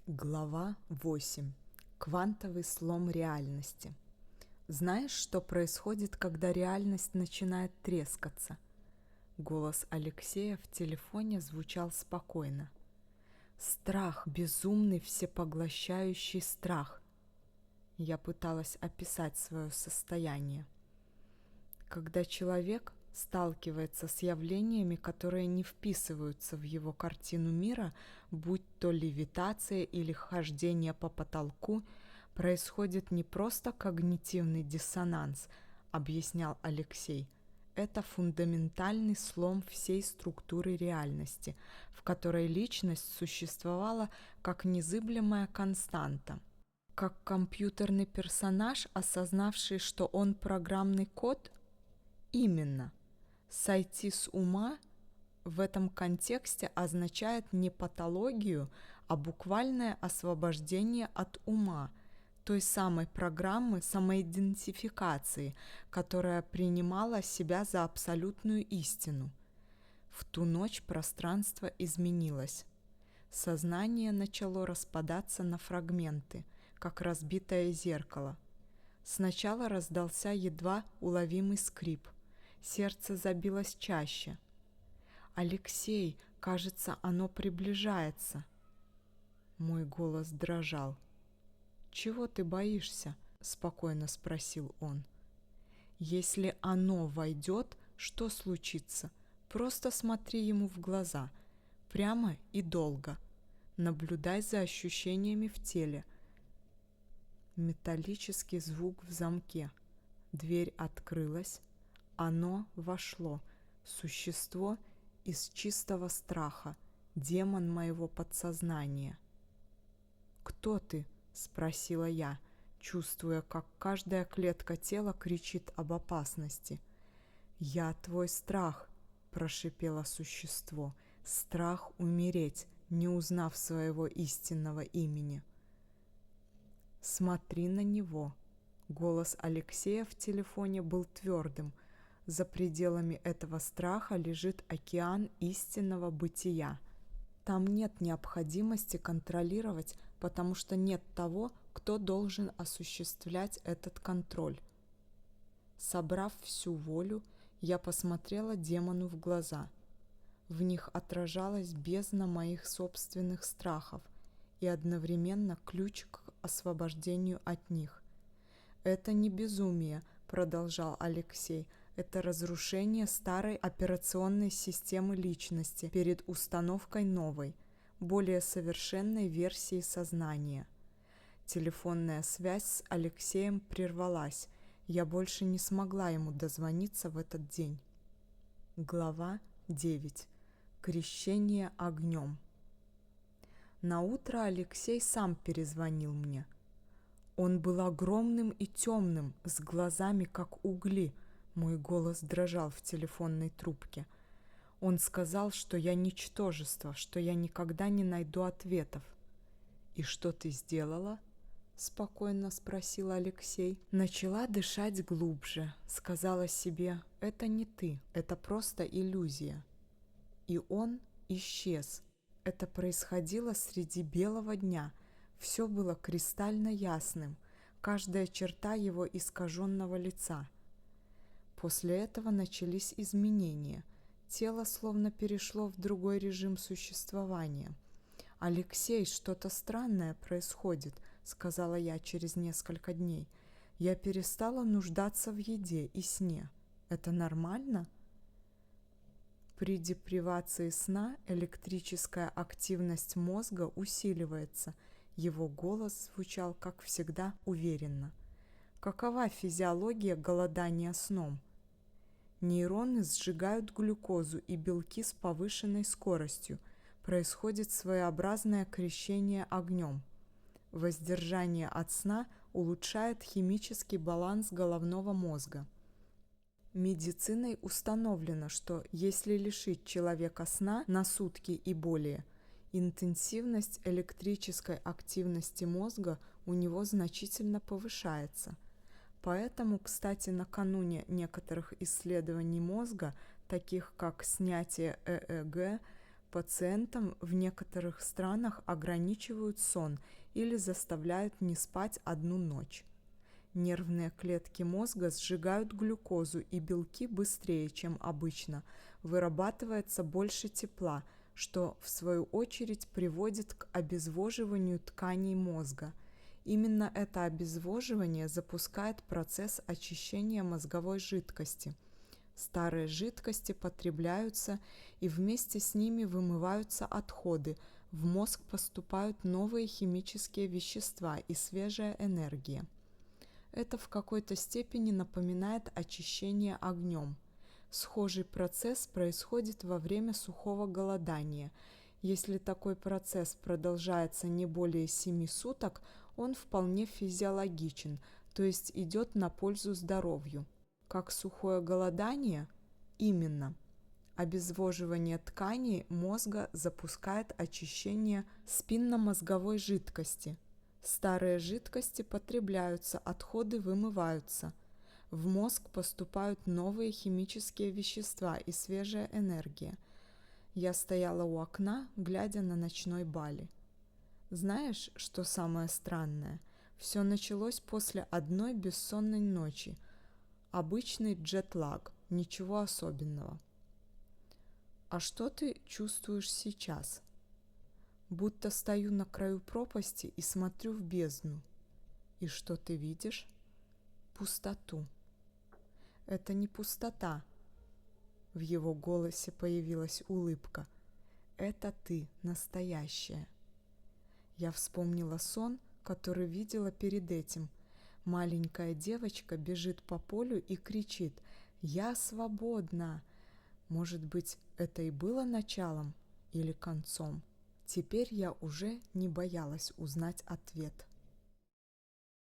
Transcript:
Глава 8. Квантовый слом реальности. Знаешь, что происходит, когда реальность начинает трескаться? Голос Алексея в телефоне звучал спокойно. Страх, безумный, всепоглощающий страх. Я пыталась описать свое состояние. Когда человек сталкивается с явлениями, которые не вписываются в его картину мира, будь то левитация или хождение по потолку, происходит не просто когнитивный диссонанс, объяснял Алексей. Это фундаментальный слом всей структуры реальности, в которой личность существовала как незыблемая константа. Как компьютерный персонаж, осознавший, что он программный код. Именно. Сойти с ума в этом контексте означает не патологию, а буквальное освобождение от ума, той самой программы самоидентификации, которая принимала себя за абсолютную истину. В ту ночь пространство изменилось. Сознание начало распадаться на фрагменты, как разбитое зеркало. Сначала раздался едва уловимый скрип. Сердце забилось чаще. «Алексей, кажется, оно приближается». Мой голос дрожал. «Чего ты боишься?» — спокойно спросил он. «Если оно войдет, что случится? Просто смотри ему в глаза, прямо и долго. Наблюдай за ощущениями в теле». Металлический звук в замке. Дверь открылась. Оно вошло. Существо из чистого страха. Демон моего подсознания. «Кто ты?» — спросила я, чувствуя, как каждая клетка тела кричит об опасности. «Я твой страх», — прошипело существо. «Страх умереть, не узнав своего истинного имени». «Смотри на него». Голос Алексея в телефоне был твердым. За пределами этого страха лежит океан истинного бытия. Там нет необходимости контролировать, потому что нет того, кто должен осуществлять этот контроль. Собрав всю волю, я посмотрела демону в глаза. В них отражалась бездна моих собственных страхов и одновременно ключ к освобождению от них. «Это не безумие», — продолжал Алексей, — «это разрушение старой операционной системы личности перед установкой новой, более совершенной версии сознания». Телефонная связь с Алексеем прервалась. Я больше не смогла ему дозвониться в этот день. Глава 9. Крещение огнем. Наутро Алексей сам перезвонил мне. Он был огромным и темным, с глазами как угли. Мой голос дрожал в телефонной трубке. Он сказал, что я ничтожество, что я никогда не найду ответов. «И что ты сделала?» — спокойно спросил Алексей. Начала дышать глубже, сказала себе: «Это не ты, это просто иллюзия». И он исчез. Это происходило среди белого дня. Все было кристально ясным, каждая черта его искаженного лица. После этого начались изменения. Тело словно перешло в другой режим существования. «Алексей, что-то странное происходит», — сказала я через несколько дней. «Я перестала нуждаться в еде и сне. Это нормально?» При депривации сна электрическая активность мозга усиливается. Его голос звучал, как всегда, уверенно. Какова физиология голодания сном? Нейроны сжигают глюкозу и белки с повышенной скоростью. Происходит своеобразное крещение огнем. Воздержание от сна улучшает химический баланс головного мозга. Медициной установлено, что если лишить человека сна на сутки и более, интенсивность электрической активности мозга у него значительно повышается. Поэтому, кстати, накануне некоторых исследований мозга, таких как снятие ЭЭГ, Пациентам в некоторых странах ограничивают сон или заставляют не спать одну ночь. Нервные клетки мозга сжигают глюкозу и белки быстрее, чем обычно, вырабатывается больше тепла, что в свою очередь приводит к обезвоживанию тканей мозга. Именно это обезвоживание запускает процесс очищения мозговой жидкости. Старые жидкости потребляются, и вместе с ними вымываются отходы. В мозг поступают новые химические вещества и свежая энергия. Это в какой-то степени напоминает очищение огнем. Схожий процесс происходит во время сухого голодания. Если такой процесс продолжается не более 7 суток, он вполне физиологичен, то есть идет на пользу здоровью. Как сухое голодание? Именно. Обезвоживание тканей мозга запускает очищение спинномозговой жидкости. Старые жидкости потребляются, отходы вымываются. В мозг поступают новые химические вещества и свежая энергия. Я стояла у окна, глядя на ночной Бали. Знаешь, что самое странное? Все началось после одной бессонной ночи. Обычный джетлаг, ничего особенного. А что ты чувствуешь сейчас? Будто стою на краю пропасти и смотрю в бездну. И что ты видишь? Пустоту. Это не пустота. В его голосе появилась улыбка. Это ты, настоящая. Я вспомнила сон, который видела перед этим. Маленькая девочка бежит по полю и кричит: «Я свободна!» Может быть, это и было началом или концом? Теперь я уже не боялась узнать ответ.